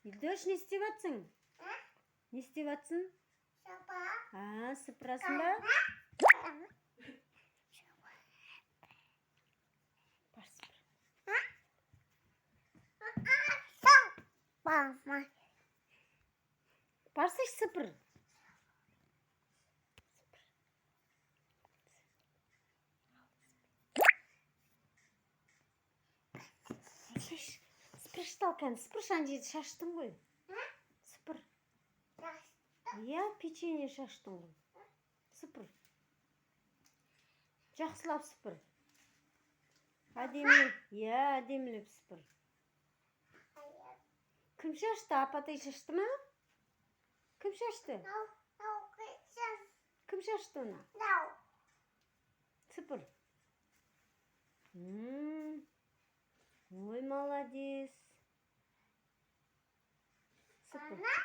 Елдош, не істеп жатсың? Не істеп жатсың? Сыпырасың ба? Бар, сыпыр. Барсай, сыпыр. Сыпыр шталканы, сыпыр ана жерді шаштың ғой. Сыпыр. Иә, печенье шаштың ғой. Сыпыр. Жақсылап сыпыр. Әдемілеп, иә, әдемілеп сыпыр. Кім шашты? Апатай шашты ма? Кім шашты? Кім шашты оны? Сыпыр. Ой, молодец. Сыпыр.